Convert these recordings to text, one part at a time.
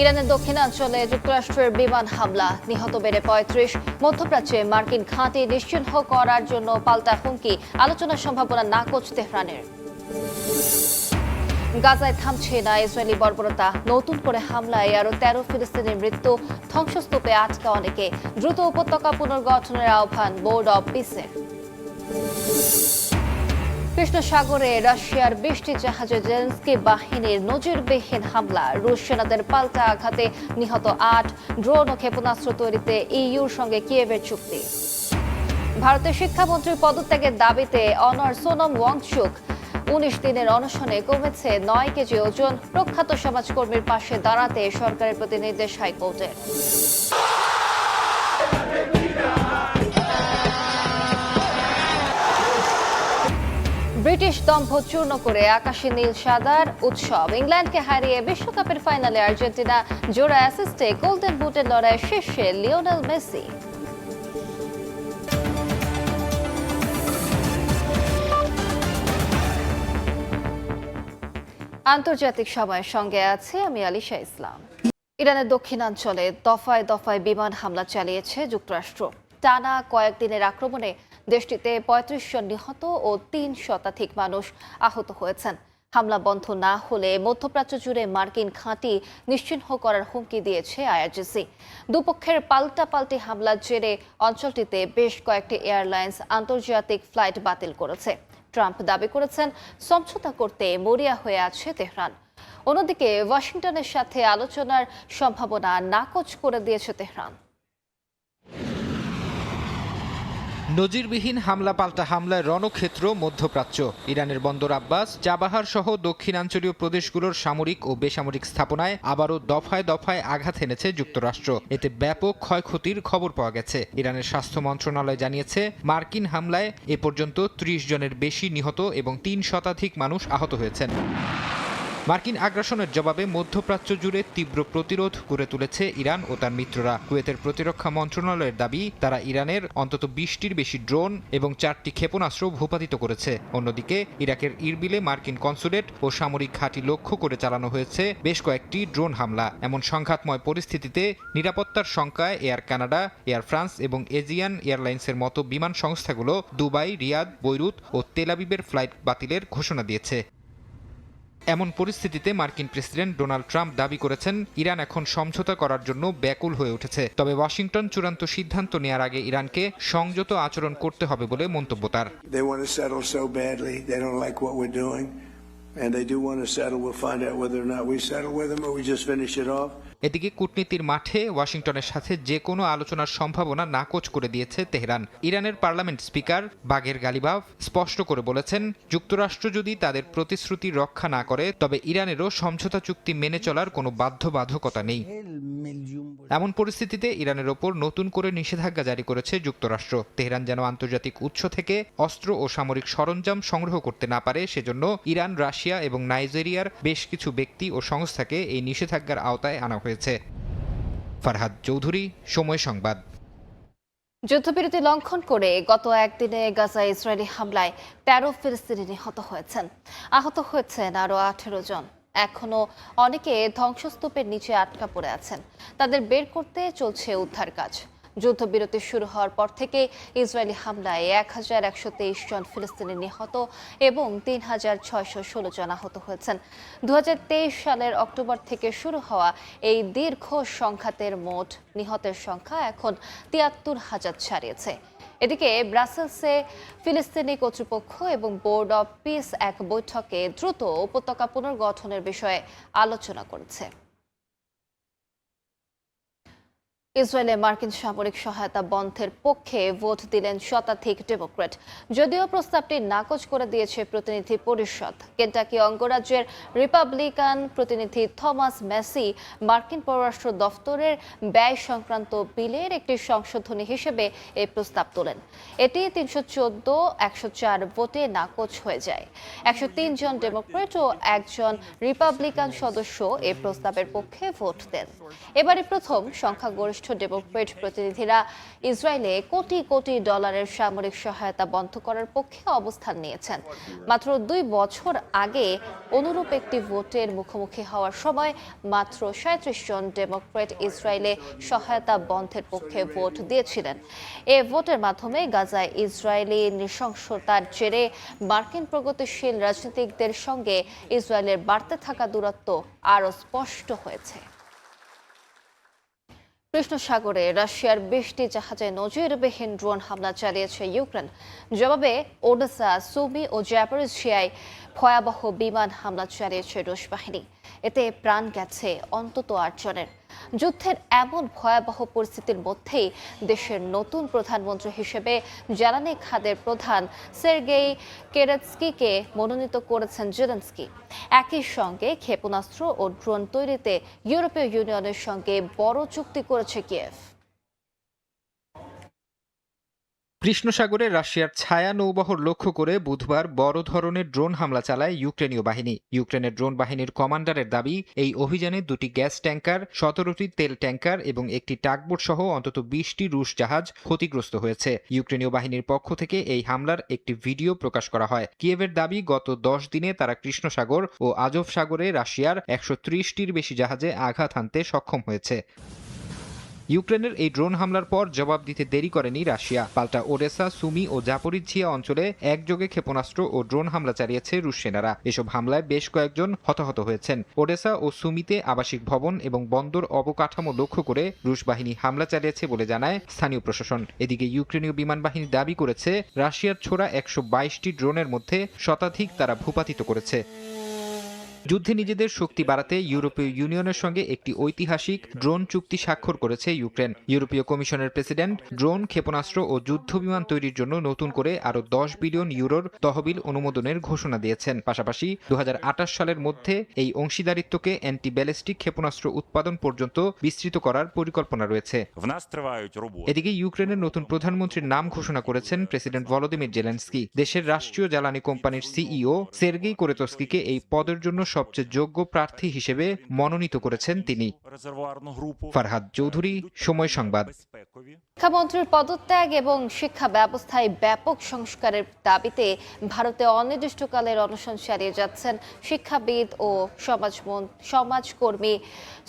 ইরানের দক্ষিণাঞ্চলে যুক্তরাষ্ট্রের বিমান হামলা, নিহত বেড়ে ৩৫। মধ্যপ্রাচ্যে মার্কিন ঘাঁটি নিশ্চিহ্ন করার জন্য পাল্টা হুমকি, আলোচনার সম্ভাবনা নাকচ তেহরানের। গাজায় থামছে না ইসরায়েলি বর্বরতা, নতুন করে হামলায় আরও ১৩ ফিলিস্তিনির মৃত্যু, ধ্বংসস্তূপে আটকা অনেকে। দ্রুত উপত্যকা পুনর্গঠনের আহ্বান বোর্ড অব পিসের। কৃষ্ণ সাগরে রাশিয়ার ২০টি জাহাজে জেলেনস্কি বাহিনীর নজিরবিহীন হামলা, রুশ সেনাদের পাল্টা আঘাতে নিহত ৮। ড্রোন ও ক্ষেপণাস্ত্র তৈরিতে ইইউর সঙ্গে কিয়েভের চুক্তি। ভারতের শিক্ষামন্ত্রীর পদত্যাগের দাবিতে অনর সোনম ওয়াংচুক ১৯ দিনের অনশনে, কমেছে ৯ কেজি ওজন। প্রখ্যাত সমাজকর্মীর পাশে দাঁড়াতে সরকারের প্রতি নির্দেশ হাইকোর্টের। ব্রিটিশ দম্ভ চূর্ণ করে আকাশে নীল সাদার উৎসব, ইংল্যান্ডকে হারিয়ে বিশ্বকাপের ফাইনালে আর্জেন্টিনা, জোড়া অ্যাসিস্টে গোল্ডেন বুটের লড়াইয়ের শীর্ষে লিওনেল মেসি। আন্তর্জাতিক সময়ের সঙ্গে আছে আমি আলিশা ইসলাম। ইরানের দক্ষিণাঞ্চলে দফায় দফায় বিমান হামলা চালিয়েছে যুক্তরাষ্ট্র। টানা কয়েকদিনের আক্রমণে দেশটিতে ৩৫ জন নিহত ও ৩ শতাধিক মানুষ আহত হয়েছেন। হামলা বন্ধ না হলে মধ্যপ্রাচ্য জুড়ে মার্কিন ঘাঁটি নিশ্চিহ্ন করার হুমকি দিয়েছে আইআরজিসি। দুপক্ষের পাল্টাপাল্টি হামলার জেরে অঞ্চলটিতে বেশ কয়েকটি এয়ারলাইন্স আন্তর্জাতিক ফ্লাইট বাতিল করেছে। ট্রাম্প দাবি করেছেন সমঝোতা করতে মরিয়া হয়ে আছে তেহরান। অন্যদিকে ওয়াশিংটনের সাথে আলোচনার সম্ভাবনা নাকচ করে দিয়েছে তেহরান। নজিরবিহীন হামলা পাল্টা হামলায় রণক্ষেত্র মধ্যপ্রাচ্য। ইরানের বন্দর আব্বাস, চাবাহার সহ দক্ষিণাঞ্চলীয় প্রদেশগুলোর সামরিক ও বেসামরিক স্থাপনায় আবারও দফায় দফায় আঘাত এনেছে যুক্তরাষ্ট্র। এতে ব্যাপক ক্ষয়ক্ষতির খবর পাওয়া গেছে। ইরানের স্বাস্থ্য মন্ত্রণালয় জানিয়েছে, মার্কিন হামলায় এ পর্যন্ত ৩০ জনের বেশি নিহত এবং ৩ শতাধিক মানুষ আহত হয়েছেন। মার্কিন আগ্রাসনের জবাবে মধ্যপ্রাচ্য জুড়ে তীব্র প্রতিরোধ গড়ে তুলেছে ইরান ও তার মিত্ররা। কুয়েতের প্রতিরক্ষা মন্ত্রণালয়ের দাবি, তারা ইরানের অন্তত ২০টির বেশি ড্রোন এবং ৪টি ক্ষেপণাস্ত্র ভূপাতিত করেছে। অন্যদিকে ইরাকের ইরবিলে মার্কিন কনসুলেট ও সামরিক ঘাঁটি লক্ষ্য করে চালানো হয়েছে বেশ কয়েকটি ড্রোন হামলা। এমন সংঘাতময় পরিস্থিতিতে নিরাপত্তার শঙ্কায় এয়ার কানাডা, এয়ার ফ্রান্স এবং এজিয়ান এয়ারলাইন্সের মতো বিমান সংস্থাগুলো দুবাই, রিয়াদ, বৈরুত ও তেল আবিবের ফ্লাইট বাতিলের ঘোষণা দিয়েছে। এমন পরিস্থিতিতে মার্কিন প্রেসিডেন্ট ডোনাল্ড ট্রাম্প দাবি করেছেন, ইরান এখন সমঝোতা করার জন্য ব্যাকুল হয়ে উঠেছে। তবে ওয়াশিংটন চূড়ান্ত সিদ্ধান্ত নেওয়ার আগে ইরানকে সংযত আচরণ করতে হবে বলে মন্তব্য তার। এদিকে কূটনীতির মাঠে ওয়াশিংটনের সাথে যে কোনো আলোচনার সম্ভাবনা নাকচ করে দিয়েছে তেহরান। ইরানের পার্লামেন্ট স্পিকার বাগের গালিবাফ স্পষ্ট করে বলেছেন, যুক্তরাষ্ট্র যদি তাদের প্রতিশ্রুতি রক্ষা না করে তবে ইরানেরও সমঝোতা চুক্তি মেনে চলার কোনো বাধ্যবাধকতা নেই। এমন পরিস্থিতিতে ইরানের ওপর নতুন করে নিষেধাজ্ঞা জারি করেছে যুক্তরাষ্ট্র। তেহরান যেন আন্তর্জাতিক উৎস থেকে অস্ত্র ও সামরিক সরঞ্জাম সংগ্রহ করতে না পারে, সেজন্য ইরান, রাশিয়া এবং নাইজেরিয়ার বেশ কিছু ব্যক্তি ও সংস্থাকে এই নিষেধাজ্ঞার আওতায় আনা হয়েছে। ফারহাদ চৌধুরী, সময় সংবাদ। যুদ্ধবিরতি লঙ্ঘন করে গত একদিনে গাজায় ইসরায়েলি হামলায় ১৩ ফিলিস্তিনি নিহত হয়েছেন। আহত হয়েছেন আরও ১৮ জন। এখনো অনেকে ধ্বংসস্তূপের নিচে আটকা পড়ে আছেন। তাদের বের করতে চলছে উদ্ধার কাজ। যুদ্ধবিরতি শুরু হওয়ার পর থেকে ইসরায়েলি হামলায় ১,১২৩ জন ফিলিস্তিনি নিহত এবং ৩,৬১৬ জন আহত হয়েছেন। ২০২৩ সালের অক্টোবর থেকে শুরু হওয়া এই দীর্ঘ সংঘাতের মোট নিহতের সংখ্যা এখন ৭৩,০০০ ছাড়িয়েছে। এদিকে ব্রাসেলসে ফিলিস্তিনি কর্তৃপক্ষ এবং বোর্ড অব পিস এক বৈঠকে দ্রুত উপত্যকা পুনর্গঠনের বিষয়ে আলোচনা করেছে। ইসরায়েলে মার্কিন সামরিক সহায়তা বন্ধের পক্ষে ভোট দিলেন শতাধিক ডেমোক্র্যাট। যদিও প্রস্তাবটি নাকচ করে দিয়েছে প্রতিনিধি পরিষদ। কেন্টাকি অঙ্গরাজ্যের রিপাবলিকান প্রতিনিধি থমাস ম্যাসি মার্কিন পররাষ্ট্র দফতরের ব্যয় সংক্রান্ত বিলের একটি সংশোধনী হিসেবে এই প্রস্তাব তোলেন। এটি ৩১৪-১০৪ ভোটে নাকচ হয়ে যায়। ১০৩ জন ডেমোক্র্যাট ও একজন রিপাবলিকান সদস্য এই প্রস্তাবের পক্ষে ভোট দেন। এবারই প্রথম সংখ্যাগরিষ্ঠ ডেমোক্রেট প্রতিনিধিরা ইসরায়েলে কোটি কোটি ডলারের সামরিক সহায়তা বন্ধ করার পক্ষে অবস্থান নিয়েছেন। মাত্র 2 বছর আগে অনুরূপ একটি ভোটের মুখোমুখি হওয়ার সময় মাত্র 37 জন ডেমোক্রেট ইসরায়েলে সহায়তা বন্ধের পক্ষে ভোট দিয়েছিলেন। এ ভোটের মাধ্যমে গাজায় ইসরায়েলি নৃশংসতার জেরে মার্কিন প্রগতিশীল রাজনীতিকদের সঙ্গে ইসরায়েলের বাড়তে থাকা দূরত্ব আরও স্পষ্ট হয়েছে। কৃষ্ণ সাগরে রাশিয়ার 20টি জাহাজে নজিরবিহীন ড্রোন হামলা চালিয়েছে ইউক্রেন। জবাবে ওডেসা, সুমি ও জাপোরিজিয়ায় ভয়াবহ বিমান হামলা চালিয়েছে রুশ বাহিনী। এতে প্রাণ গেছে অন্তত 8 জনের। যুদ্ধের এমন ভয়াবহ পরিস্থিতির মধ্যেই দেশের নতুন প্রধানমন্ত্রী হিসেবে জ্বালানি খাতের প্রধান সের্গেই কেরেৎস্কিকে মনোনীত করেছেন জেলেনস্কি। একই সঙ্গে ক্ষেপণাস্ত্র ও ড্রোন তৈরিতে ইউরোপীয় ইউনিয়নের সঙ্গে বড় চুক্তি করেছে কিয়েভ। কৃষ্ণ সাগরে রাশিয়ার ছায়া নৌবহর লক্ষ্য করে বুধবার বড় ধরনের ড্রোন হামলা চালায় ইউক্রেনীয় বাহিনী। ইউক্রেনের ড্রোন বাহিনীর কমান্ডারের দাবি, এই অভিযানে 2টি গ্যাস ট্যাঙ্কার, 17টি তেল ট্যাঙ্কার এবং একটি টাগবোট সহ অন্তত 20টি রুশ জাহাজ ক্ষতিগ্রস্ত হয়েছে। ইউক্রেনীয় বাহিনীর পক্ষ থেকে এই হামলার একটি ভিডিও প্রকাশ করা হয়। কিয়েভের দাবি, গত 10 দিনে তারা কৃষ্ণ সাগর ও আজভ সাগরে রাশিয়ার 130টির বেশি জাহাজে আঘাত হানতে সক্ষম হয়েছে। ইউক্রেনের এই ড্রোন হামলার পর জবাব দিতে দেরি করেনি রাশিয়া। পাল্টা ওডেসা, সুমি ও জাপোরিজিয়া অঞ্চলে একযোগে ক্ষেপণাস্ত্র ও ড্রোন হামলা চালিয়েছে রুশ সেনারা। এসব হামলায় বেশ কয়েকজন হতাহত হয়েছেন। ওডেসা ও সুমিতে আবাসিক ভবন এবং বন্দর অবকাঠামো লক্ষ্য করে রুশ বাহিনী হামলা চালিয়েছে বলে জানায় স্থানীয় প্রশাসন। এদিকে ইউক্রেনীয় বিমান বাহিনী দাবি করেছে, রাশিয়ার ছোড়া 122টি ড্রোনের মধ্যে শতাধিক তারা ভূপাতিত করেছে। যুদ্ধে নিজেদের শক্তি বাড়াতে ইউরোপীয় ইউনিয়নের সঙ্গে একটি ঐতিহাসিক ড্রোন চুক্তি স্বাক্ষর করেছে ইউক্রেন। ইউরোপীয় কমিশনের প্রেসিডেন্ট ড্রোন, ক্ষেপণাস্ত্র ও যুদ্ধ বিমান তৈরির জন্য নতুন করে আরও 10 বিলিয়ন ইউরোর তহবিল অনুমোদনের ঘোষণা দিয়েছেন। পাশাপাশি 2028 সালের মধ্যে এই অংশীদারিত্বকে অ্যান্টি ব্যালিস্টিক ক্ষেপণাস্ত্র উৎপাদন পর্যন্ত বিস্তৃত করার পরিকল্পনা রয়েছে। এদিকে ইউক্রেনের নতুন প্রধানমন্ত্রীর নাম ঘোষণা করেছেন প্রেসিডেন্ট ভলোদিমির জেলেনস্কি। দেশের রাষ্ট্রীয় জ্বালানি কোম্পানির সিইও সের্গেই কেরেৎস্কিকে এই পদের জন্য সবচেয়ে যোগ্য প্রার্থী হিসেবে মনোনীত করেছেন তিনি। ফারহাদ চৌধুরী, সময় সংবাদ। শিক্ষামন্ত্রীর পদত্যাগ এবং শিক্ষা ব্যবস্থায় ব্যাপক সংস্কারের দাবিতে ভারতে অনির্দিষ্টকালের অনশন চালিয়ে যাচ্ছেন শিক্ষাবিদ ও সমাজকর্মী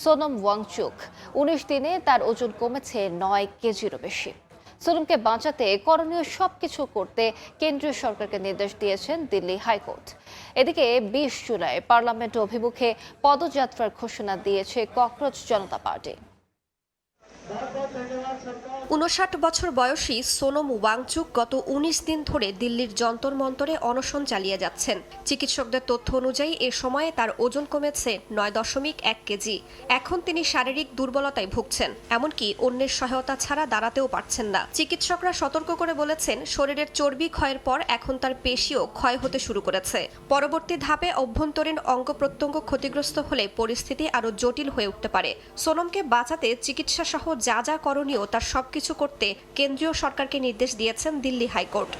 সোনম ওয়াংচুক। 19 দিনে তার ওজন কমেছে 9 কেজিরও বেশি। সোনমকে বাঁচাতে করণীয় সবকিছু করতে কেন্দ্রীয় সরকারকে নির্দেশ দিয়েছেন দিল্লি হাইকোর্ট। এদিকে 20 জুলাই পার্লামেন্ট অভিমুখে পদযাত্রার ঘোষণা দিয়েছে ককরোচ জনতা পার্টি। 59 বছর বয়সী সোনম ওয়াংচুক গত 19 দিন ধরে দিল্লির যন্তর মন্তরে অনশন চালিয়ে যাচ্ছেন। চিকিৎসকদের তথ্য অনুযায়ী এ সময়ে তার ওজন কমেছে 9.1 কেজি। এখন তিনি শারীরিক দুর্বলতায় ভুগছেন, এমনকি অন্যের সহায়তা ছাড়া দাঁড়াতেও পারছেন না। চিকিৎসকরা সতর্ক করে বলেছেন, শরীরের চর্বি ক্ষয়ের পর এখন তার পেশিও ক্ষয় হতে শুরু করেছে। পরবর্তী ধাপে অভ্যন্তরীণ অঙ্গ প্রত্যঙ্গ ক্ষতিগ্রস্ত হলে পরিস্থিতি আরও জটিল হয়ে উঠতে পারে। সোনমকে বাঁচাতে চিকিৎসা সহ যা যা করণীয় তার সবকিছু করতে কেন্দ্রীয় সরকারকে নির্দেশ দিয়েছেন দিল্লি হাইকোর্ট।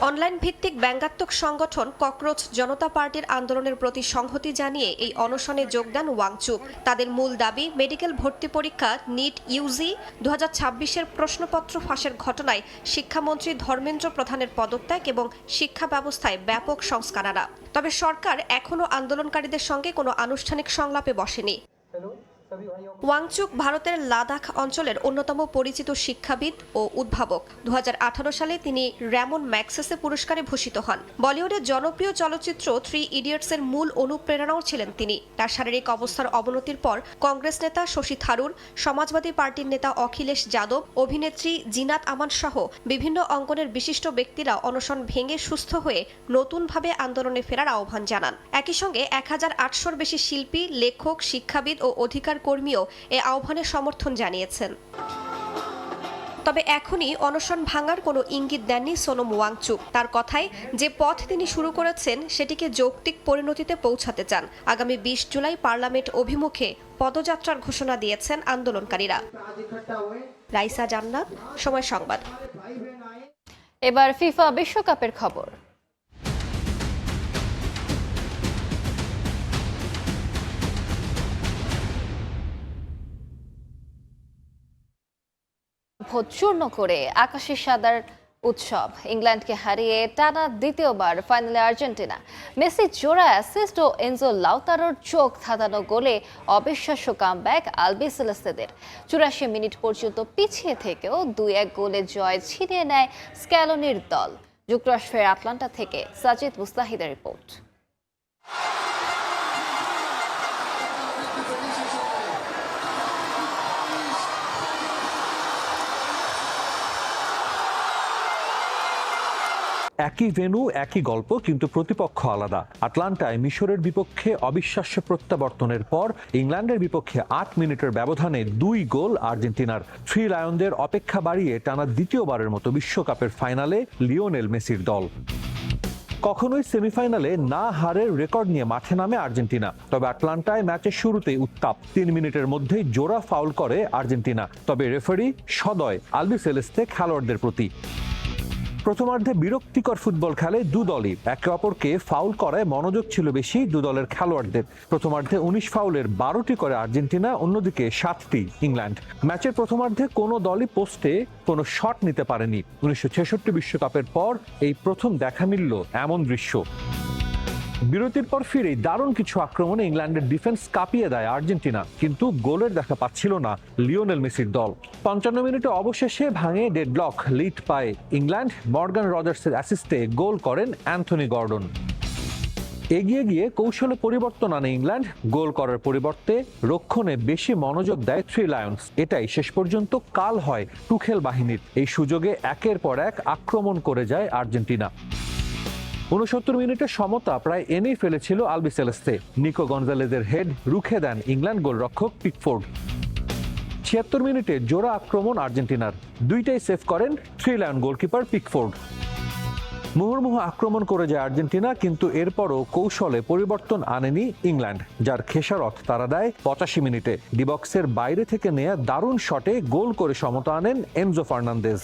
অনলাইন ভিত্তিক ব্যঙ্গাত্মক সংগঠন ককরোচ জনতা পার্টির আন্দোলনের প্রতি সংহতি জানিয়ে এই অনশনে যোগ দেন ওয়াংচুক। তাদের মূল দাবি, মেডিকেল ভর্তি পরীক্ষা নিট ইউজি 2026-এর প্রশ্নপত্র ফাঁসের ঘটনায় শিক্ষামন্ত্রী ধর্মেন্দ্র প্রধানের পদত্যাগ এবং শিক্ষা ব্যবস্থায় ব্যাপক সংস্কার আনা। তবে সরকার এখনও আন্দোলনকারীদের সঙ্গে কোনো আনুষ্ঠানিক সংলাপে বসেনি। ওয়াংচুক ভারতের লাদাখ অঞ্চলের অন্যতম পরিচিত শিক্ষাবিদ ও উদ্ভাবক। 2018 সালে তিনি র্যামন ম্যাগসেসে পুরস্কারে ভূষিত হন। বলিউডের জনপ্রিয় চলচ্চিত্র 3 ইডিয়টসের মূল অনুপ্রেরণাও ছিলেন তিনি। তার শারীরিক অবস্থার অবনতির পর কংগ্রেস নেতা শশী থারুর, সমাজবাদী পার্টির নেতা অখিলেশ যাদব, অভিনেত্রী জিনাত আমান সহ বিভিন্ন অঙ্গনের বিশিষ্ট ব্যক্তিরা অনশন ভেঙে সুস্থ হয়ে নতুনভাবে আন্দোলনে ফেরার আহ্বান জানান। একই সঙ্গে 1800-র বেশি শিল্পী, লেখক, শিক্ষাবিদ ও অধিকার কর্মীও এ আহ্বানে সমর্থন জানিয়েছেন। তবে এখনই অনশন ভাঙার কোনো ইঙ্গিত দেননি সোনম ওয়াংচুক। তার কথায়, যে পথ তিনি শুরু করেছেন সেটিকে যৌক্তিক পরিণতিতে পৌঁছাতে চান। আগামী 20 জুলাই পার্লামেন্ট অভিমুখে পদযাত্রার ঘোষণা দিয়েছেন আন্দোলনকারীরা। রাইসা জান্নাত, সময় সংবাদ। এবার ফিফা বিশ্বকাপের খবর। চূর্ণ করে আকাশে সাদার উৎসব। ইংল্যান্ডকে হারিয়ে টানা দ্বিতীয়বার ফাইনালে আর্জেন্টিনা। মেসি জোড়া অ্যাসিস্ট ও এনজো লাউতারোর চোখ ধাঁধানো গোলে অবিশ্বাস্য কামব্যাক আলবিসেলেস্তেদের। 84 মিনিট পর্যন্ত পিছিয়ে থেকেও 2-1 গোলে জয় ছিনিয়ে নেয় স্ক্যালোনির দল। যুক্তরাষ্ট্রের আটলান্টা থেকে সাজিদ মুস্তাহিদের রিপোর্ট। একই ভেন্যু একই গল্প, কিন্তু প্রতিপক্ষ আলাদা। আটলান্টায় মিশরের বিপক্ষে অবিশ্বাস্য প্রত্যাবর্তনের পর ইংল্যান্ডের বিপক্ষে 8 মিনিটের ব্যবধানে 2 গোল আর্জেন্টিনার। থ্রি লায়নদের অপেক্ষা বাড়িয়ে টানা দ্বিতীয়বারের মতো বিশ্বকাপের ফাইনালে লিওনেল মেসির দল। কখনোই সেমিফাইনালে না হারের রেকর্ড নিয়ে মাঠে নামে আর্জেন্টিনা। তবে আটলান্টায় ম্যাচের শুরুতেই উত্তাপ। 3 মিনিটের মধ্যেই জোড়া ফাউল করে আর্জেন্টিনা। তবে রেফারি সদয় আলবিসেলেস্তে খেলোয়াড়দের প্রতি। প্রথমার্ধে বিরক্তিকর ফুটবল খেলে দু দলই। একে অপরকে ফাউল করায় মনোযোগ ছিল বেশি দু দলের খেলোয়াড়দের। প্রথমার্ধে 19 ফাউলের 12টি করে আর্জেন্টিনা, অন্যদিকে 7টি ইংল্যান্ড। ম্যাচের প্রথমার্ধে কোনো দলই পোস্টে কোনো শট নিতে পারেনি। 1966 বিশ্বকাপের পর এই প্রথম দেখা মিলল এমন দৃশ্য। বিরতির পর ফিরেই দারুণ কিছু আক্রমণে ইংল্যান্ডের ডিফেন্স কাঁপিয়ে দেয় আর্জেন্টিনা, কিন্তু গোলের দেখা পাচ্ছিল না লিওনেল মেসির দল। 55 মিনিটে অবশেষে ভাঙে ডেডলক। লিড পায় ইংল্যান্ড। মর্গান রজার্সের অ্যাসিস্টে গোল করেন অ্যান্থনি গর্ডন। এগিয়ে গিয়ে কৌশলে পরিবর্তন আনে ইংল্যান্ড। গোল করার পরিবর্তে রক্ষণে বেশি মনোযোগ দেয় থ্রি লায়ন্স। এটাই শেষ পর্যন্ত কাল হয় টুখেল বাহিনীর। এই সুযোগে একের পর এক আক্রমণ করে যায় আর্জেন্টিনা। 69 মিনিটে সমতা প্রায় এনেই ফেলেছিল আলবিসেলেস্তে। নিকো গনজালেজের হেড রুখে দেন ইংল্যান্ড গোলরক্ষক পিকফোর্ড। 76 মিনিটে জোড়া আক্রমণ আর্জেন্টিনার, দুইটাই সেভ করেন থ্রি লায়ন গোলকিপার পিকফোর্ড। মুহুর্মুহু আক্রমণ করে যায় আর্জেন্টিনা, কিন্তু এরপরও কৌশলে পরিবর্তন আনেনি ইংল্যান্ড, যার খেসারত তারা দেয় 85 মিনিটে। ডিবক্সের বাইরে থেকে নেয়া দারুণ শটে গোল করে সমতা আনেন এনজো ফার্নান্দেজ।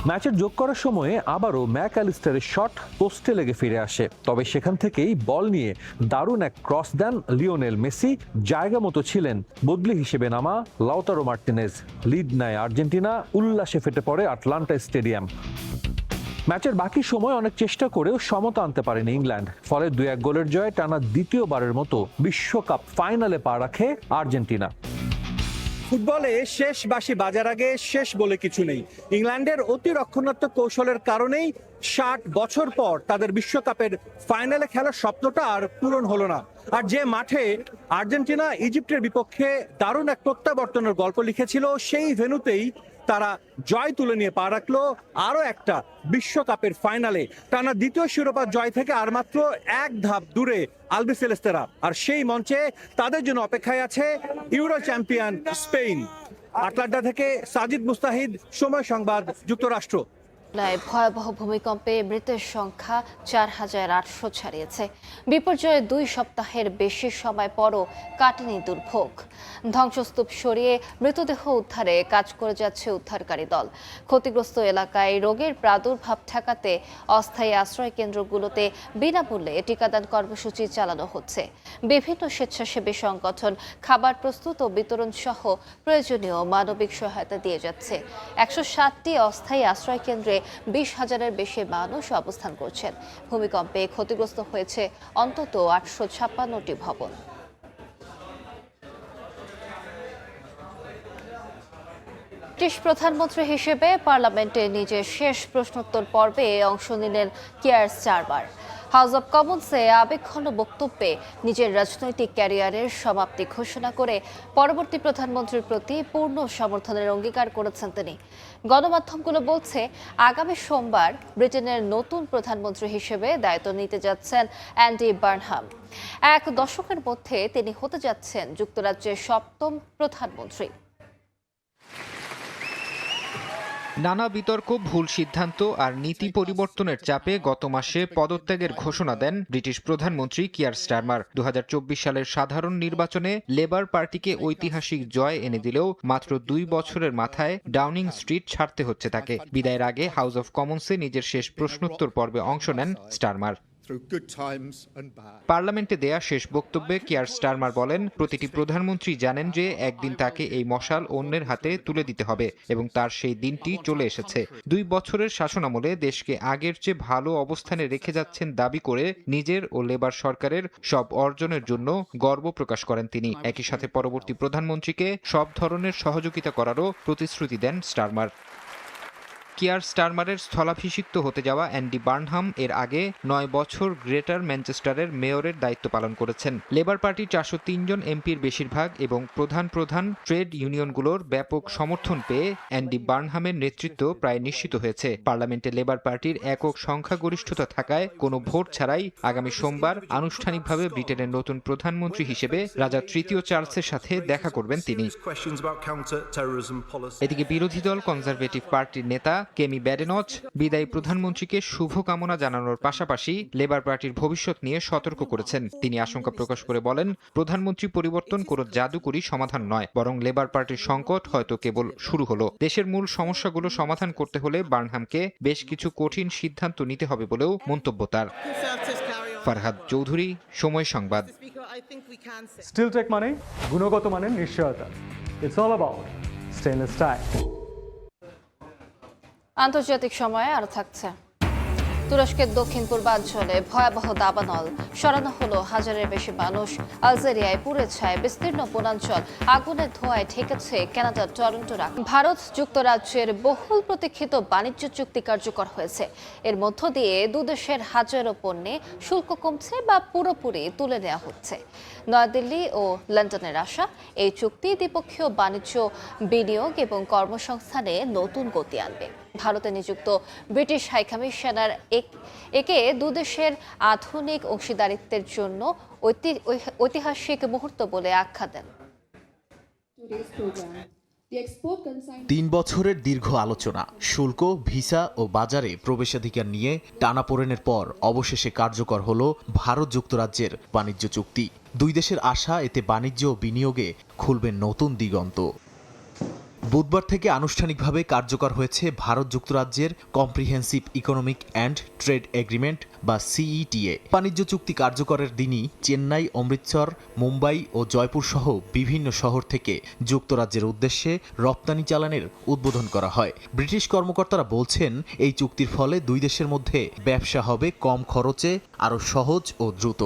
ম্যাচের যোগ করার সময়ে আবারও ম্যাক অ্যালিস্টারের শট পোস্টে লেগে ফিরে আসে। তবে সেখান থেকেই বল নিয়ে দারুণ এক ক্রস দেন লিওনেল মেসি। জায়গা মতো ছিলেন বদলি হিসেবে নামা লাউতারো মার্টিনেজ। লিড নেয় আর্জেন্টিনা। উল্লাসে ফেটে পড়ে আটলান্টা স্টেডিয়াম। ম্যাচের বাকি সময় অনেক চেষ্টা করেও সমতা আনতে পারেনি ইংল্যান্ড। ফলে 2-1 গোলের জয়ে টানা দ্বিতীয়বারের মতো বিশ্বকাপ ফাইনালে পা রাখে আর্জেন্টিনা। ফুটবলে শেষ বাঁশি বাজার আগে শেষ বলে কিছু নেই। ইংল্যান্ডের অতি রক্ষণাত্মক কৌশলের কারণেই 60 বছর পর তাদের বিশ্বকাপের ফাইনালে খেলার স্বপ্নটা আর পূরণ হলো না। আর যে মাঠে আর্জেন্টিনা ইজিপ্টের বিপক্ষে দারুণ এক প্রত্যাবর্তনের গল্প লিখেছিল, সেই ভেন্যুতেই তারা জয় তুলে নিয়ে পা রাখলো আরো একটা বিশ্বকাপের ফাইনালে। টানা দ্বিতীয় শিরোপা জয় থেকে আর মাত্র এক ধাপ দূরে আলবিসেলেস্তেরা। আর সেই মঞ্চে তাদের জন্য অপেক্ষায় আছে ইউরো চ্যাম্পিয়ন স্পেন। আটলান্টা থেকে সাজিদ মুস্তাহিদ, সময় সংবাদ, যুক্তরাষ্ট্র। ভয়াবহ ভূমিকম্পে মৃতের সংখ্যা 4800 ছাড়িয়েছে। বিপর্যয়ে 2 সপ্তাহের বেশি সময় পরও কাটেনি দুর্ভোগ। ধ্বংসস্তূপ সরিয়ে মৃতদেহ উদ্ধারে কাজ করে যাচ্ছে উদ্ধারকারী দল। ক্ষতিগ্রস্ত এলাকায় রোগের প্রাদুর্ভাব ঠেকাতে অস্থায়ী আশ্রয় কেন্দ্রগুলোতে বিনামূল্যে টিকাদান কর্মসূচি চালানো হচ্ছে। বিভিন্ন স্বেচ্ছাসেবী সংগঠন খাবার প্রস্তুত ও বিতরণ সহ প্রয়োজনীয় মানবিক সহায়তা দিয়ে যাচ্ছে। 160টি অস্থায়ী আশ্রয় কেন্দ্রে 20,000-এর বেশি মানুষ অবস্থান করছেন। ভূমিকম্পে ক্ষতিগ্রস্ত হয়েছে অন্তত 856টি ভবন। ব্রিটিশ প্রধানমন্ত্রী হিসেবে পার্লামেন্টে নিজের শেষ প্রশ্নোত্তর পর্বে অংশ নিলেন কিয়ার স্টারমার। হাউস অব কমন্সে আবেগঘন বক্তব্যে নিজের রাজনৈতিক ক্যারিয়ারের সমাপ্তি ঘোষণা করে পরবর্তী প্রধানমন্ত্রীর প্রতি পূর্ণ সমর্থনের অঙ্গীকার করেছেন তিনি। গণমাধ্যমগুলো বলছে, আগামী সোমবার ব্রিটেনের নতুন প্রধানমন্ত্রী হিসেবে দায়িত্ব নিতে যাচ্ছেন অ্যান্ডি বার্নহাম। 1 দশকের মধ্যে তিনি হতে যাচ্ছেন যুক্তরাজ্যের 7ম প্রধানমন্ত্রী। নানা বিতর্ক, ভুল সিদ্ধান্ত আর নীতি পরিবর্তনের চাপে গত মাসে পদত্যাগের ঘোষণা দেন ব্রিটিশ প্রধানমন্ত্রী কিয়ার স্টারমার। 2024 সালের সাধারণ নির্বাচনে লেবার পার্টিকে ঐতিহাসিক জয় এনে দিলেও মাত্র 2 বছরের মাথায় ডাউনিং স্ট্রিট ছাড়তে হচ্ছে তাকে। বিদায়ের আগে হাউস অব কমন্সে নিজের শেষ প্রশ্নোত্তর পর্বে অংশ নেন Starmer. through good times and bad. পার্লামেন্টে দেয়া শেষ বক্তব্যে কিয়ার স্টারমার বলেন, প্রতিটি প্রধানমন্ত্রী জানেন যে একদিন তাকে এই মশাল অন্যের হাতে তুলে দিতে হবে এবং তার সেই দিনটি চলে এসেছে। 2 বছরের শাসনামলে দেশকে আগের চেয়ে ভালো অবস্থানে রেখে যাচ্ছেন দাবি করে নিজের ও লেবার সরকারের সব অর্জনের জন্য গর্ব প্রকাশ করেন তিনি। একই সাথে পরবর্তী প্রধানমন্ত্রীকে সব ধরনের সহযোগিতা করারও প্রতিশ্রুতি দেন স্টারমার। কিয়ার স্টারমারের স্থলাভিষিক্ত হতে যাওয়া অ্যান্ডি বার্নহাম এর আগে 9 বছর গ্রেটার ম্যানচেস্টারের মেয়রের দায়িত্ব পালন করেছেন। লেবার পার্টির 403 জন এমপির বেশিরভাগ এবং প্রধান ট্রেড ইউনিয়নগুলোর ব্যাপক সমর্থন পেয়ে অ্যান্ডি বার্নহামের নেতৃত্ব প্রায় নিশ্চিত হয়েছে। পার্লামেন্টে লেবার পার্টির একক সংখ্যাগরিষ্ঠতা থাকায় কোনো ভোট ছাড়াই আগামী সোমবার আনুষ্ঠানিকভাবে ব্রিটেনের নতুন প্রধানমন্ত্রী হিসেবে রাজা তৃতীয় চার্লসের সাথে দেখা করবেন তিনি। এদিকে বিরোধী দল কনজারভেটিভ পার্টির নেতা কেমি ব্যাডেনচ বিদায়ী প্রধানমন্ত্রীকে শুভকামনা জানানোর পাশাপাশি লেবার পার্টির ভবিষ্যৎ নিয়ে সতর্ক করেছেন। তিনি আশঙ্কা প্রকাশ করে বলেন, প্রধানমন্ত্রী পরিবর্তন কোনো জাদুকরি সমাধান নয়, বরং লেবার পার্টির সংকট হয়তো কেবল শুরু হলো। দেশের মূল সমস্যাগুলো সমাধান করতে হলে বার্নহামকে বেশ কিছু কঠিন সিদ্ধান্ত নিতে হবে বলেও মন্তব্য তার। ফারহাদ চৌধুরী, সময় সংবাদ। স্টিলটেক মানে গুণগত মানের নিশ্চয়তা। It's all about stainless style. আন্তর্জাতিক সময়ে আরো থাকছে। তুরস্কের দক্ষিণ পূর্বাঞ্চলে ভয়াবহ দাবানল, সরানো হলো হাজারের বেশি মানুষ। আলজেরিয়ায় পুড়ে ছায় বিস্তীর্ণ বনাঞ্চল, আগুনের ধোঁয়ায় ঠেকেছে কানাডার টরন্টো। ভারত যুক্তরাজ্যের বহুল প্রতীক্ষিত বাণিজ্য চুক্তি কার্যকর হয়েছে। এর মধ্য দিয়ে দুদেশের হাজারো পণ্যে শুল্ক কমছে বা পুরোপুরি তুলে নেওয়া হচ্ছে। নয়াদিল্লি ও লন্ডনের আশা, এই চুক্তি দ্বিপক্ষীয় বাণিজ্য, বিনিয়োগ এবং কর্মসংস্থানে নতুন গতি আনবে। ভারতে নিযুক্ত ব্রিটিশ হাইকমিশনার একে দুদেশের আধুনিক অংশীদারিত্বের জন্য ঐতিহাসিক মুহূর্ত বলে আখ্যা দেন। 3 বছরের দীর্ঘ আলোচনা, শুল্ক, ভিসা ও বাজারে প্রবেশাধিকার নিয়ে টানাপোড়েনের পর অবশেষে কার্যকর হল ভারত যুক্তরাজ্যের বাণিজ্য চুক্তি। দুই দেশের আশা, এতে বাণিজ্য ও বিনিয়োগে খুলবে নতুন দিগন্ত। বুধবার থেকে আনুষ্ঠানিকভাবে কার্যকর হয়েছে ভারত যুক্তরাজ্যের comprehensive economic and trade agreement বা সিইটিএ। বাণিজ্য চুক্তি কার্যকরের দিনই চেন্নাই, অমৃতসর, মুম্বাই ও জয়পুর সহ বিভিন্ন শহর থেকে যুক্তরাজ্যের উদ্দেশ্যে রপ্তানি চালানের উদ্বোধন করা হয়। ব্রিটিশ কর্মকর্তারা বলছেন, এই চুক্তির ফলে দুই দেশের মধ্যে ব্যবসা হবে কম খরচে, আরও সহজ ও দ্রুত।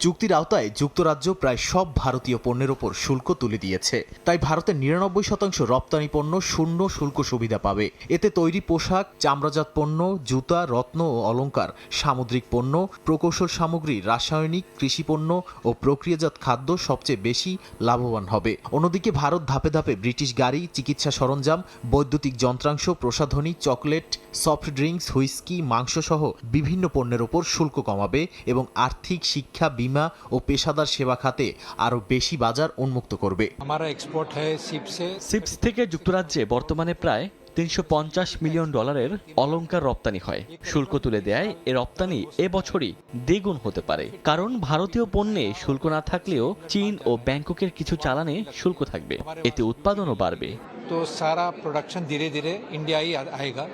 চুক্তির আওতায় যুক্তরাজ্য প্রায় সব ভারতীয় পণ্যের ওপর শুল্ক তুলে দিয়েছে। তাই ভারতের 99% রপ্তানি পণ্য শূন্য শুল্ক সুবিধা পাবে। এতে তৈরি পোশাক, চামড়াজাত পণ্য, জুতা, রত্ন ও অলংকার, সামুদ্রিক পণ্য, প্রকৌশল সামগ্রী, রাসায়নিক, কৃষিপণ্য ও প্রক্রিয়াজাত খাদ্য সবচেয়ে বেশি লাভবান হবে। অন্যদিকে ভারত ধাপে ধাপে ব্রিটিশ গাড়ি, চিকিৎসা সরঞ্জাম, বৈদ্যুতিক যন্ত্রাংশ, প্রসাধনী, চকলেট, সফট ড্রিঙ্কস, হুইস্কি, মাংসসহ বিভিন্ন পণ্যের ওপর শুল্ক কমাবে এবং আর্থিক, শিক্ষা, বিমা ও পেশাদার সেবা খাতে আরও বেশি বাজার উন্মুক্ত করবে। সিপস থেকে যুক্তরাজ্যে বর্তমানে প্রায় $350 মিলিয়ন অলংকার রপ্তানি হয়। শুল্ক তুলে দেয় এ রপ্তানি এবছরই দ্বিগুণ হতে পারে, কারণ ভারতীয় পণ্যে শুল্ক না থাকলেও চীন ও ব্যাংককের কিছু চালানে শুল্ক থাকবে। এতে উৎপাদনও বাড়বে। তো সারা প্রোডাকশন ধীরে ধীরে ইন্ডিয়ায় আয়েগা।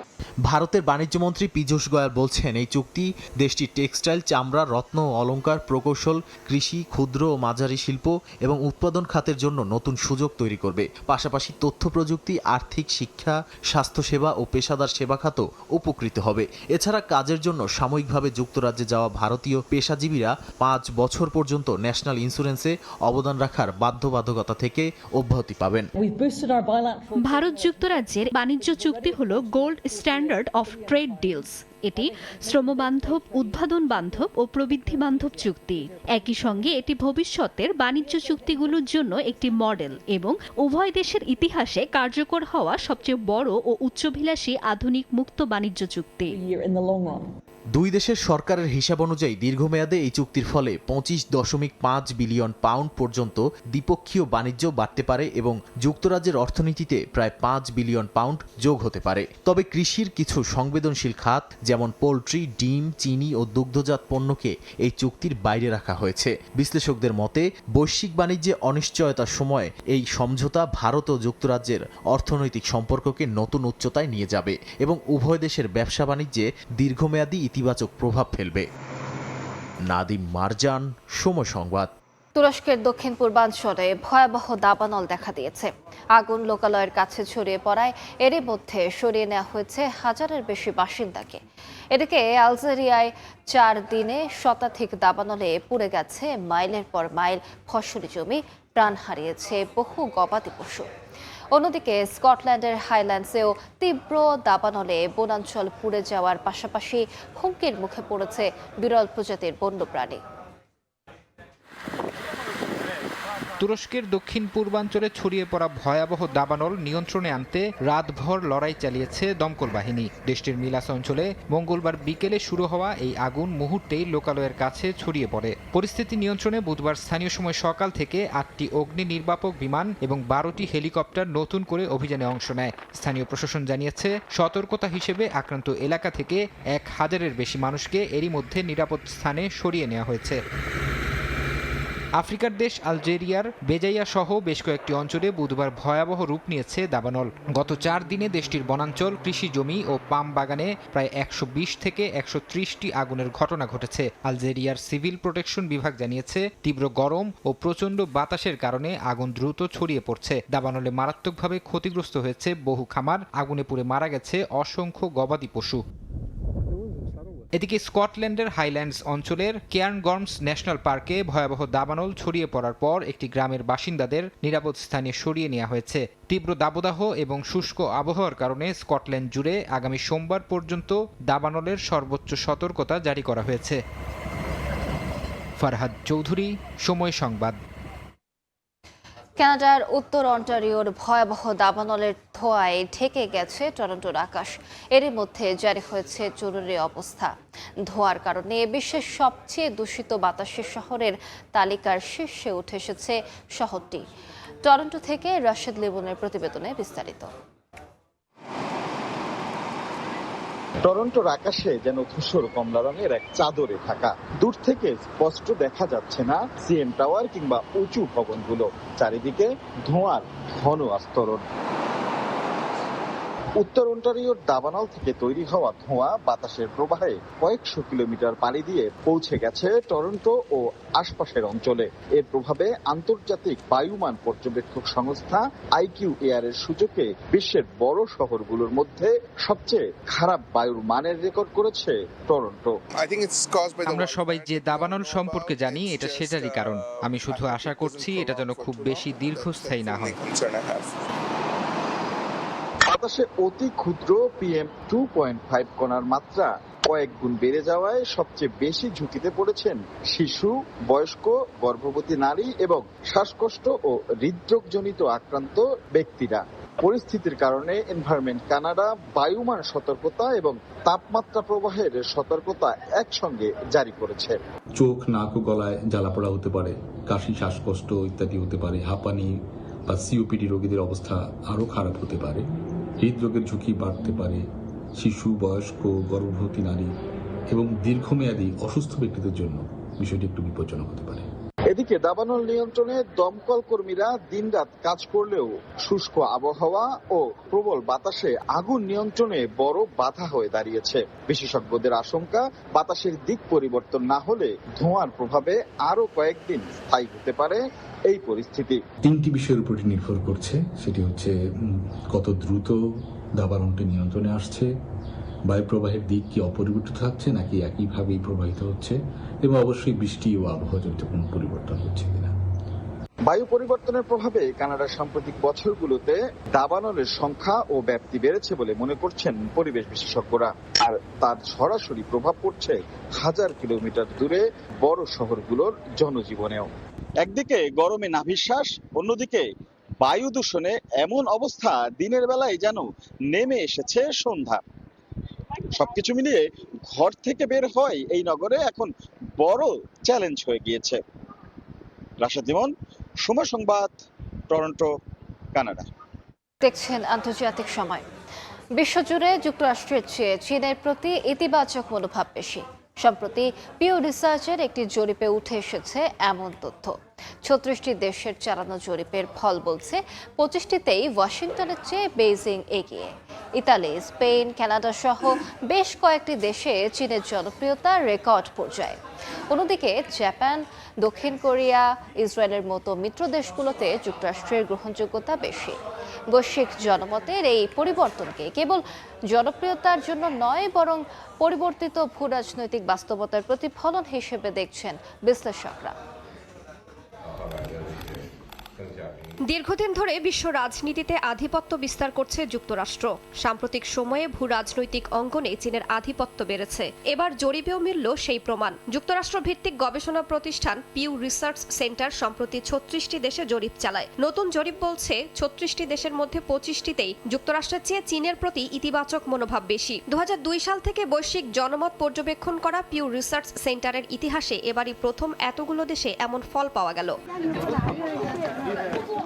ভারতের বাণিজ্য মন্ত্রী পীযূষ গোয়াল বলছেন, এই চুক্তি দেশটির টেক্সটাইল, চামড়া, রত্ন ও অলংকার, প্রকৌশল, কৃষি, ক্ষুদ্র ও মাঝারি শিল্প এবং উৎপাদন খাতের জন্য নতুন সুযোগ তৈরি করবে। পাশাপাশি তথ্য প্রযুক্তি, আর্থিক, শিক্ষা, স্বাস্থ্যসেবা ও পেশাদার সেবা খাতও উপকৃত হবে। এছাড়া কাজের জন্য সাময়িকভাবে যুক্তরাজ্যে যাওয়া ভারতীয় পেশাজীবীরা 5 বছর পর্যন্ত ন্যাশনাল ইন্স্যুরেন্সে অবদান রাখার বাধ্যবাধকতা থেকে অব্যাহতি পাবেন। ভারত যুক্তরাজ্যের বাণিজ্য চুক্তি হল gold standard of trade deals. এটি শ্রমবান্ধব, উৎপাদন বান্ধব ও প্রবৃদ্ধি বান্ধব চুক্তি। একই সঙ্গে এটি ভবিষ্যতের বাণিজ্য চুক্তিগুলোর জন্য একটি মডেল এবং উভয় দেশের ইতিহাসে কার্যকর হওয়া সবচেয়ে বড় ও উচ্চাভিলাষী আধুনিক মুক্ত বাণিজ্য চুক্তি। দুই দেশের সরকারের হিসাব অনুযায়ী দীর্ঘমেয়াদে এই চুক্তির ফলে 25.5 বিলিয়ন পাউন্ড পর্যন্ত দ্বিপক্ষীয় বাণিজ্য বাড়তে পারে এবং যুক্তরাজ্যের অর্থনীতিতে প্রায় 5 বিলিয়ন পাউন্ড যোগ হতে পারে। তবে কৃষির কিছু সংবেদনশীল খাত যেমন পোল্ট্রি, ডিম, চিনি ও দুগ্ধজাত পণ্যকে এই চুক্তির বাইরে রাখা হয়েছে। বিশ্লেষকদের মতে, বৈশ্বিক বাণিজ্যে অনিশ্চয়তার সময় এই সমঝোতা ভারত ও যুক্তরাজ্যের অর্থনৈতিক সম্পর্ককে নতুন উচ্চতায় নিয়ে যাবে এবং উভয় দেশের ব্যবসা বাণিজ্যে দীর্ঘমেয়াদী ইতিবাচক প্রভাব ফেলবে। নাদিম মারজান, সময় সংবাদ। তুরস্কের দক্ষিণ পূর্বাঞ্চলে ভয়াবহ দাবানল দেখা দিয়েছে। আগুন লোকালয়ের কাছে ছড়িয়ে পড়ায় এরই মধ্যে সরিয়ে নেওয়া হয়েছে হাজারের বেশি বাসিন্দাকে। এদিকে আলজেরিয়ায় 4 দিনে শতাধিক দাবানলে পুড়ে গেছে মাইলের পর মাইল ফসলি জমি, প্রাণ হারিয়েছে বহু গবাদি পশু। অন্যদিকে স্কটল্যান্ডের হাইল্যান্ডসেও তীব্র দাবানলে বনাঞ্চল পুড়ে যাওয়ার পাশাপাশি হুমকির মুখে পড়েছে বিরল প্রজাতির বন্যপ্রাণী। তুরস্কের দক্ষিণ পূর্বাঞ্চলে ছড়িয়ে পড়া ভয়াবহ দাবানল নিয়ন্ত্রণে আনতে রাতভর লড়াই চালিয়েছে দমকল বাহিনী। দেশটির মিলাস অঞ্চলে মঙ্গলবার বিকেলে শুরু হওয়া এই আগুন মুহূর্তেই লোকালয়ের কাছে ছড়িয়ে পড়ে। পরিস্থিতি নিয়ন্ত্রণে বুধবার স্থানীয় সময় সকাল থেকে 8টি অগ্নি নির্বাপক বিমান এবং 12টি হেলিকপ্টার নতুন করে অভিযানে অংশ নেয়। স্থানীয় প্রশাসন জানিয়েছে, সতর্কতা হিসেবে আক্রান্ত এলাকা থেকে 1000-এর বেশি মানুষকে এরই মধ্যে নিরাপদ স্থানে সরিয়ে নেওয়া হয়েছে। আফ্রিকার দেশ আলজেরিয়ার বেজাইয়া সহ বেশ কয়েকটি অঞ্চলে বুধবার ভয়াবহ রূপ নিয়েছে দাবানল। গত 4 দিনে দেশটির বনাঞ্চল, কৃষি জমি ও পাম বাগানে প্রায় 120 থেকে 130টি আগুনের ঘটনা ঘটেছে। আলজেরিয়ার সিভিল প্রোটেকশন বিভাগ জানিয়েছে, তীব্র গরম ও প্রচণ্ড বাতাসের কারণে আগুন দ্রুত ছড়িয়ে পড়ছে। দাবানলে মারাত্মকভাবে ক্ষতিগ্রস্ত হয়েছে বহু খামার, আগুনে পুড়ে মারা গেছে অসংখ্য গবাদি পশু। এদিকে স্কটল্যান্ডের হাইল্যান্ডস অঞ্চলের কেয়ার্নগর্মস ন্যাশনাল পার্কে ভয়াবহ দাবানল ছড়িয়ে পড়ার পর একটি গ্রামের বাসিন্দাদের নিরাপদ স্থানে সরিয়ে নেওয়া হয়েছে। তীব্র দাবদাহ এবং শুষ্ক আবহাওয়ার কারণে স্কটল্যান্ড জুড়ে আগামী সোমবার পর্যন্ত দাবানলের সর্বোচ্চ সতর্কতা জারি করা হয়েছে। ফারহাদ চৌধুরী, সময় সংবাদ। কানাডার উত্তর অন্টারিওর ভয়াবহ দাবানলের ধোঁয়ায় ঢেকে গেছে টরন্টোর আকাশ। এরই মধ্যে জারি হয়েছে জরুরি অবস্থা। ধোঁয়ার কারণে বিশ্বের সবচেয়ে দূষিত বাতাসের শহরের তালিকার শীর্ষে উঠে এসেছে শহরটি। টরন্টো থেকে রাশেদ লিবনের প্রতিবেদনে বিস্তারিত। টরন্টোর আকাশে যেন ধূসর কমলা রঙের এক চাদরে ঢাকা। দূর থেকে স্পষ্ট দেখা যাচ্ছে না সিএম টাওয়ার কিংবা উঁচু ভবনগুলো, চারিদিকে ধোঁয়ার ঘন আস্তরণ। উত্তর অন্টারিওর দাবানল থেকে তৈরি হওয়া ধোঁয়া বাতাসের প্রবাহে কয়েকশো কিলোমিটার পাড়ি দিয়ে পৌঁছে গেছে টরন্টো ও আশপাশের অঞ্চলে। এর প্রভাবে আন্তর্জাতিক বায়ুমান পর্যবেক্ষক সংস্থা আইকিউ এয়ারের সূচকে বিশ্বের বড় শহরগুলোর মধ্যে সবচেয়ে খারাপ বায়ুর মানের রেকর্ড করেছে টরন্টো। আমরা সবাই যে দাবানল সম্পর্কে জানি, এটা সেটারই কারণ। আমি শুধু আশা করছি এটা যেন খুব বেশি দীর্ঘস্থায়ী না হয়। বাতাসে অতি ক্ষুদ্র PM 2.5 কণার মাত্রা কয়েক গুণ বেড়ে যাওয়ায় সবচেয়ে বেশি ঝুঁকিতে পড়েছেন শিশু, বয়স্ক, গর্ভবতী নারী এবং শ্বাসকষ্ট ও হৃদরোগজনিত আক্রান্ত ব্যক্তিরা। পরিস্থিতির কারণে এনভায়রনমেন্ট কানাডা বায়ুমান সতর্কতা এবং তাপমাত্রা প্রবাহের সতর্কতা একসঙ্গে জারি করেছে। চোখ, নাক ও গলায় জ্বালাপোড়া হতে পারে, কাশি, শ্বাসকষ্ট ইত্যাদি হতে পারে। হাঁপানি বা COPD রোগীদের অবস্থা আরো খারাপ হতে পারে। হৃদরোগের ঝুঁকি বাড়তে পারে শিশু, বয়স্ক, গর্ভবতী নারী এবং দীর্ঘমেয়াদী অসুস্থ ব্যক্তিদের জন্য বিষয়টি একটু বিপজ্জনক হতে পারে। এদিকে দাবানল নিয়ন্ত্রণে দমকল কর্মীরা দিনরাত কাজ করলেও শুষ্ক আবহাওয়া ও প্রবল বাতাসে আগুন নিয়ন্ত্রণে বড় বাধা হয়ে দাঁড়িয়েছে। বিশেষজ্ঞদের আশঙ্কা, বাতাসের দিক পরিবর্তন না হলে ধোঁয়ার প্রভাবে আরো কয়েকদিন স্থায়ী হতে পারে এই পরিস্থিতি। 3টি বিষয়ের উপর নির্ভর করছে। সেটি হচ্ছে কত দ্রুত দাবানলটি নিয়ন্ত্রণে আসছে, বায়ু প্রবাহের দিক কি অপরিবর্তিত থাকছে নাকি একইভাবেই প্রবাহিত হচ্ছে, এবং অবশ্যই বৃষ্টি ও আবহাওয়াজনিত কোনো পরিবর্তন হচ্ছে কিনা। বায়ু পরিবর্তনের প্রভাবে কানাডার সাম্প্রতিক বছরগুলোতে দাবানলের সংখ্যা ও ব্যাপ্তি বেড়েছে বলে মনে করছেন পরিবেশ বিশেষজ্ঞরা। আর তার সরাসরি প্রভাব পড়ছে 1000 কিলোমিটার দূরে বড় শহরগুলোর জনজীবনেও। একদিকে গরমে নাভিশ্বাস, অন্যদিকে বায়ু দূষণে এমন অবস্থা, দিনের বেলায় যেন নেমে এসেছে সন্ধ্যা। সবকিছু মিলিয়ে ঘর থেকে বের হয় এই নগরে এখন বড় চ্যালেঞ্জ হয়ে গিয়েছে। রাশেদ লিমন, সময় সংবাদ, টরন্টো, কানাডা। দেখছেন আন্তর্জাতিক সময়। বিশ্বজুড়ে যুক্তরাষ্ট্রের চেয়ে চীনের প্রতি ইতিবাচক মনোভাব বেশি। সম্প্রতি পিউ রিসার্চের একটি জরিপে উঠে এসেছে এমন তথ্য। 36টি দেশের চালানো জরিপের ফল বলছে 25টিতেই ওয়াশিংটনের চেয়ে বেইজিং এগিয়ে। ইতালি, স্পেন, কানাডা সহ বেশ কয়েকটি দেশে চীনের জনপ্রিয়তা রেকর্ড পর্যায়ে। অন্যদিকে জাপান, দক্ষিণ কোরিয়া, ইসরায়েলের মতো মিত্র দেশগুলোতে যুক্তরাষ্ট্রের গ্রহণযোগ্যতা বেশি। বৈশ্বিক জনমতের এই পরিবর্তনকে কেবল জনপ্রিয়তার জন্য নয়, বরং পরিবর্তিত ভূরাজনৈতিক বাস্তবতার প্রতিফলন হিসেবে দেখছেন বিশ্লেষকরা। দীর্ঘদিন ধরে বিশ্ব রাজনীতিতে আধিপত্য বিস্তার করছে যুক্তরাষ্ট্র। সাম্প্রতিক সময়ে ভূ রাজনৈতিক অঙ্গনে চীনের আধিপত্য বেড়েছে। এবার জরিপেও মিলল সেই প্রমাণ। যুক্তরাষ্ট্র ভিত্তিক গবেষণা প্রতিষ্ঠান পিউ রিসার্চ সেন্টার সম্প্রতি 36টি দেশে জরিপ চালায়। নতুন জরিপ বলছে 36টি দেশের মধ্যে 25টিতেই যুক্তরাষ্ট্রের চেয়ে চীনের প্রতি ইতিবাচক মনোভাব বেশি। 2002 সাল থেকে বৈশ্বিক জনমত পর্যবেক্ষণ করা পিউ রিসার্চ সেন্টারের ইতিহাসে এবারই প্রথম এতগুলো দেশে এমন ফল পাওয়া গেল।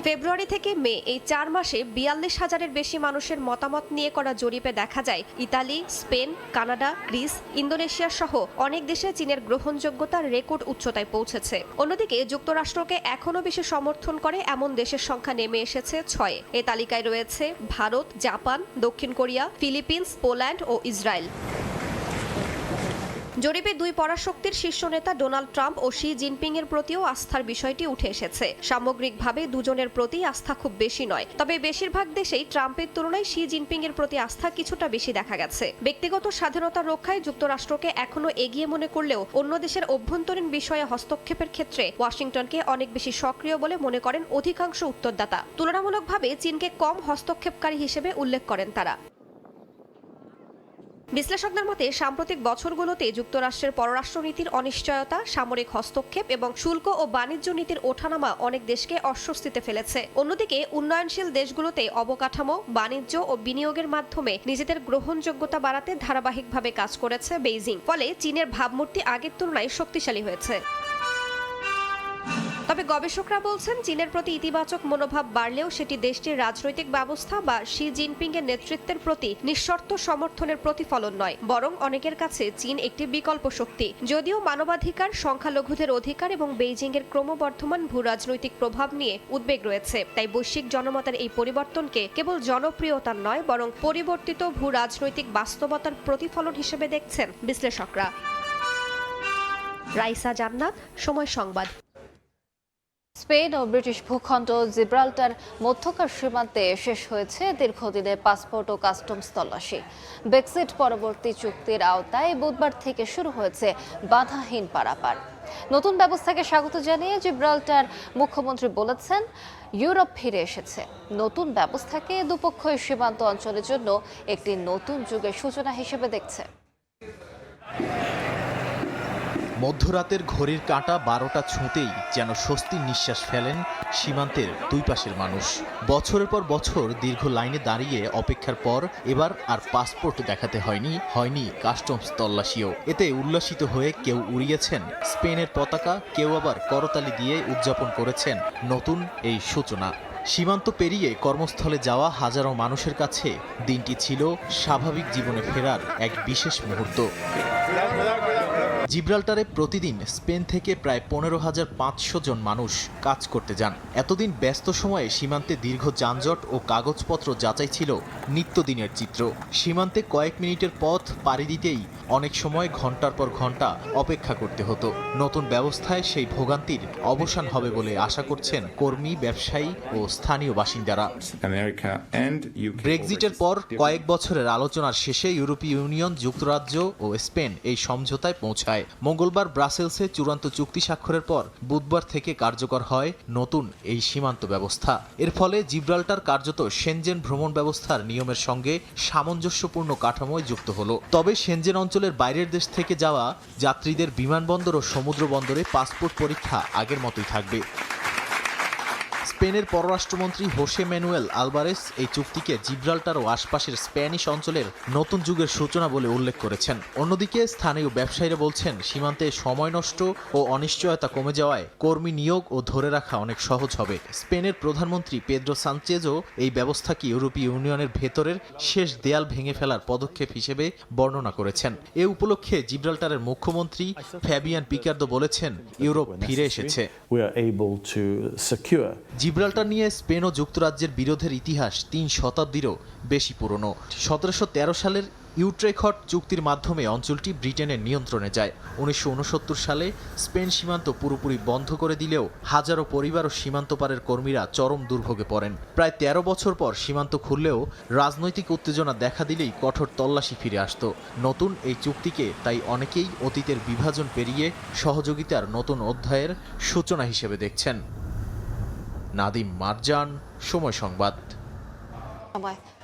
ফেব্রুয়ারি থেকে মে এই 4 মাসে 42,000-এর বেশি মানুষের মতামত নিয়ে করা জরিপে দেখা যায় Italy, Spain, Canada, Greece, Indonesia সহ অনেক দেশে চীনের গ্রহণযোগ্যতার রেকর্ড উচ্চতায় পৌঁছেছে। অন্যদিকে যুক্তরাষ্ট্রকে এখনও বেশি সমর্থন করে এমন দেশের সংখ্যা নেমে এসেছে 6-এ। এ তালিকায় রয়েছে ভারত, জাপান, দক্ষিণ কোরিয়া, ফিলিপিন্স, পোল্যান্ড ও ইসরায়েল। জরিপে দুই পরাশক্তির শীর্ষ নেতা ডোনাল্ড ট্রাম্প ও শি জিনপিং এর প্রতিও আস্থার বিষয়টি উঠে এসেছে। সামগ্রিকভাবে দুজনের প্রতি আস্থা খুব বেশি নয়, তবে বেশিরভাগ দেশেই ট্রাম্পের তুলনায় শি জিনপিং এর প্রতি আস্থা কিছুটা বেশি দেখা গেছে। ব্যক্তিগত স্বাধীনতা রক্ষায় যুক্তরাষ্ট্রকে এখনো এগিয়ে মনে করলেও অন্য দেশের অভ্যন্তরীণ বিষয়ে হস্তক্ষেপের ক্ষেত্রে ওয়াশিংটনকে অনেক বেশি সক্রিয় বলে মনে করেন অধিকাংশ উত্তরদাতা। তুলনামূলকভাবে চীনকে কম হস্তক্ষেপকারী হিসেবে উল্লেখ করেন তারা। বিশ্লেষকদের মতে সাম্প্রতিক বছরগুলোতে যুক্তরাষ্ট্রের পররাষ্ট্রনীতির অনিশ্চয়তা, সামরিক হস্তক্ষেপ এবং শুল্ক ও বাণিজ্য নীতির ওঠানামা অনেক দেশকে অস্বস্তিতে ফেলেছে। অন্যদিকে উন্নয়নশীল দেশগুলোতে অবকাঠামো, বাণিজ্য ও বিনিয়োগের মাধ্যমে নিজেদের গ্রহণযোগ্যতা বাড়াতে ধারাবাহিকভাবে কাজ করেছে বেইজিং। ফলে চীনের ভাবমূর্তি আগের তুলনায় শক্তিশালী হয়েছে। তবে গবেষকরা বলছেন চীনের প্রতি ইতিবাচক মনোভাব বাড়লেও সেটি দেশটির রাজনৈতিক ব্যবস্থা বা শি জিনপিং এর নেতৃত্বের প্রতি নিঃশর্ত সমর্থনের প্রতিফলন নয়, বরং অনেকের কাছে চীন একটি বিকল্প শক্তি। যদিও মানবাধিকার, সংখ্যালঘুদের অধিকার এবং বেইজিং এর ক্রমবর্ধমান ভূ রাজনৈতিক প্রভাব নিয়ে উদ্বেগ রয়েছে। তাই বৈশ্বিক জনমতের এই পরিবর্তনকে কেবল জনপ্রিয়তার নয়, বরং পরিবর্তিত ভূ রাজনৈতিক বাস্তবতার প্রতিফলন হিসেবে দেখছেন বিশ্লেষকরা। রাইসা জান্নাত, সময় সংবাদ। স্পেন ও ব্রিটিশ ভূখণ্ড জিব্রাল্টার মধ্যকার সীমান্তে শেষ হয়েছে দীর্ঘদিনের পাসপোর্ট ও কাস্টমস তল্লাশি। ব্রেক্সিট পরবর্তী চুক্তির আওতায় বুধবার থেকে শুরু হয়েছে বাধাহীন পারাপার। নতুন ব্যবস্থাকে স্বাগত জানিয়ে জিব্রাল্টার মুখ্যমন্ত্রী বলেছেন, ইউরোপ ফিরে এসেছে। নতুন ব্যবস্থাকে দুপক্ষই সীমান্ত অঞ্চলের জন্য একটি নতুন যুগের সূচনা হিসেবে দেখছে। মধ্যরাতের ঘড়ির কাঁটা 12টা ছুঁতেই যেন স্বস্তির নিঃশ্বাস ফেলেন সীমান্তের দুই পাশের মানুষ। বছরের পর বছর দীর্ঘ লাইনে দাঁড়িয়ে অপেক্ষার পর এবার আর পাসপোর্ট দেখাতে হয়নি কাস্টমস তল্লাশিও। এতে উল্লাসিত হয়ে কেউ উড়িয়েছেন স্পেনের পতাকা, কেউ আবার করতালি দিয়ে উদযাপন করেছেন নতুন এই সূচনা। সীমান্ত পেরিয়ে কর্মস্থলে যাওয়া হাজারো মানুষের কাছে দিনটি ছিল স্বাভাবিক জীবনে ফেরার এক বিশেষ মুহূর্ত। জিব্রাল্টারে প্রতিদিন স্পেন থেকে প্রায় 15,500 জন মানুষ কাজ করতে যান। এতদিন ব্যস্ত সময়ে সীমান্তে দীর্ঘ যানজট ও কাগজপত্র যাচাই ছিল নিত্যদিনের চিত্র। সীমান্তে কয়েক মিনিটের পথ পাড়ি দিতেই অনেক সময় ঘন্টার পর ঘন্টা অপেক্ষা করতে হতো। নতুন ব্যবস্থায় সেই ভোগান্তির অবসান হবে বলে আশা করছেন কর্মী, ব্যবসায়ী ও স্থানীয় বাসিন্দারা। ব্রেক্সিটের পর কয়েক বছরের আলোচনার শেষে ইউরোপীয় ইউনিয়ন, যুক্তরাজ্য ও স্পেন এই সমঝোতায় পৌঁছায়। মঙ্গলবার ব্রাসেলসে চূড়ান্ত চুক্তি স্বাক্ষরের পর বুধবার থেকে কার্যকর হয় নতুন এই সীমান্ত ব্যবস্থা। এর ফলে জিব্রাল্টার কার্যত সেনজেন ভ্রমণ ব্যবস্থার নিয়মের সঙ্গে সামঞ্জস্যপূর্ণ কাঠামোয় যুক্ত হলো। তবে সেনজেন অঞ্চলের বাইরের দেশ থেকে যাওয়া যাত্রীদের বিমানবন্দর ও সমুদ্র বন্দরে পাসপোর্ট পরীক্ষা আগের মতোই থাকবে। স্পেনের পররাষ্ট্রমন্ত্রী হোসে ম্যানুয়েল আলবারেস এই চুক্তিকে জিব্রাল্টার ও আশপাশের স্প্যানিশ অঞ্চলের নতুন যুগের সূচনা বলে উল্লেখ করেছেন। অন্যদিকে স্থানীয় ব্যবসায়ীরা বলছেন সীমান্তে সময় নষ্ট ও অনিশ্চয়তা কমে যাওয়ায় কর্মী নিয়োগ ও ধরে রাখা অনেক সহজ হবে। স্পেনের প্রধানমন্ত্রী পেদ্রো সানচেজও এই ব্যবস্থাকে ইউরোপীয় ইউনিয়নের ভেতরের শেষ দেয়াল ভেঙে ফেলার পদক্ষেপ হিসেবে বর্ণনা করেছেন। এ উপলক্ষে জিব্রাল্টারের মুখ্যমন্ত্রী ফ্যাবিয়ান পিকার্দো বলেছেন ইউরোপ ফিরে এসেছে। জিব্রাল্টার নিয়ে স্পেন ও যুক্তরাজ্যের বিরোধের ইতিহাস 3 শতাব্দীরও বেশি পুরনো। 1713 সালের ইউট্রেখট চুক্তির মাধ্যমে অঞ্চলটি ব্রিটেনের নিয়ন্ত্রণে যায়। 1969 সালে স্পেন সীমান্ত পুরোপুরি বন্ধ করে দিলেও হাজারো পরিবার ও সীমান্ত পারের কর্মীরা চরম দুর্ভোগে পড়েন। প্রায় 13 বছর পর সীমান্ত খুললেও রাজনৈতিক উত্তেজনা দেখা দিলেই কঠোর তল্লাশি ফিরে আসত। নতুন এই চুক্তিকে তাই অনেকেই অতীতের বিভাজন পেরিয়ে সহযোগিতার নতুন অধ্যায়ের সূচনা হিসেবে দেখছেন। নাদিম মারজান, সময় সংবাদ।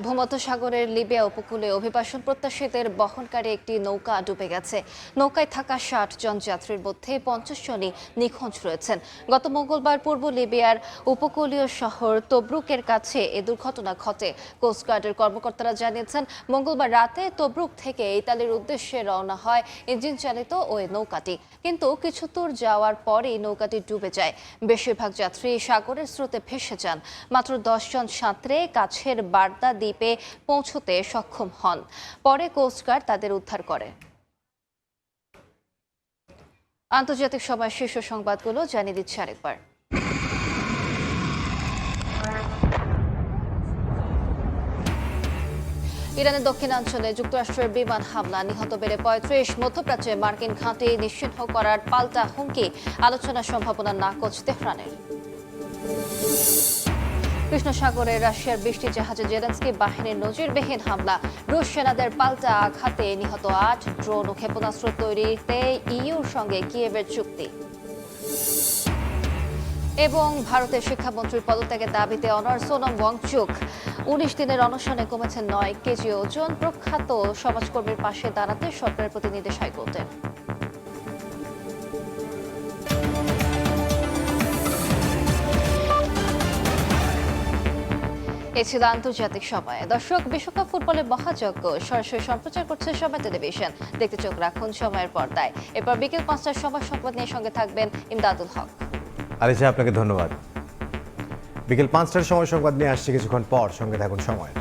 ভূমধ্যসাগরের লিবিয়া উপকূলে অভিবাসন প্রত্যাশীদের বহনকারী একটি নৌকা ডুবে গেছে। নৌকায় থাকা 60 জন যাত্রীর মধ্যে 50 জনই নিখোঁজ রয়েছেন। গত মঙ্গলবার পূর্ব লিবিয়ার উপকূলীয় শহর তব্রুকের কাছে এ দুর্ঘটনা ঘটে। কোস্টগার্ডের কর্মকর্তারা জানিয়েছেন মঙ্গলবার রাতে তব্রুক থেকে ইতালির উদ্দেশ্যে রওনা হয় ইঞ্জিন চালিত ওই নৌকাটি, কিন্তু কিছু দূর যাওয়ার পরেই নৌকাটি ডুবে যায়। বেশিরভাগ যাত্রী সাগরের স্রোতে ভেসে যান। মাত্র 10 জন সাঁতরে কাছের বার্তা দ্বীপে পৌঁছতে সক্ষম হন। পরে কোস্টগার্ড তাদের উদ্ধার করে। আন্তর্জাতিক সময়ের শীর্ষ সংবাদগুলো জানিয়ে দিচ্ছে আরেকবার। ইরানের দক্ষিণাঞ্চলে যুক্তরাষ্ট্রের বিমান হামলা, নিহত বেড়ে 35। মধ্যপ্রাচ্যে মার্কিন ঘাঁটি নিশ্চিহ্ন করার পাল্টা হুমকি, আলোচনার সম্ভাবনা নাকচ তেহরানের। কৃষ্ণ সাগরে রাশিয়ার 20টি জাহাজে জেলেনস্কি বাহিনীর নজিরবিহীন হামলা, রুশ সেনাদের পাল্টা আঘাতে নিহত 8। ড্রোন ও ক্ষেপণাস্ত্র তৈরিতে ইইউর সঙ্গে কিয়েভের চুক্তি। এবং ভারতের শিক্ষামন্ত্রীর পদত্যাগের দাবিতে অনর সোনম ওয়াংচুক। 19 দিনের অনশনে কমেছেন 9 কেজি ওজন। প্রখ্যাত সমাজকর্মীর পাশে দাঁড়াতে সরকারের প্রতি নির্দেশ হাইকোর্টের। এ ছিল আন্তর্জাতিক সময়। দর্শক, বিশ্বকাপ ফুটবলের মহাযজ্ঞ সরাসরি সম্প্রচার করছে সময় টেলিভিশন। দেখতে চোখ রাখুন সময়ের পর্দায়। এরপর বিকেল 5টার সময় সংবাদ নিয়ে সঙ্গে থাকবেন ইমদাদুল হক। আলিশা, আপনাকে ধন্যবাদ। বিকেল 5টার সময় সংবাদ নিয়ে আসছে কিছুক্ষণ পর, সঙ্গে থাকুন সময়ের।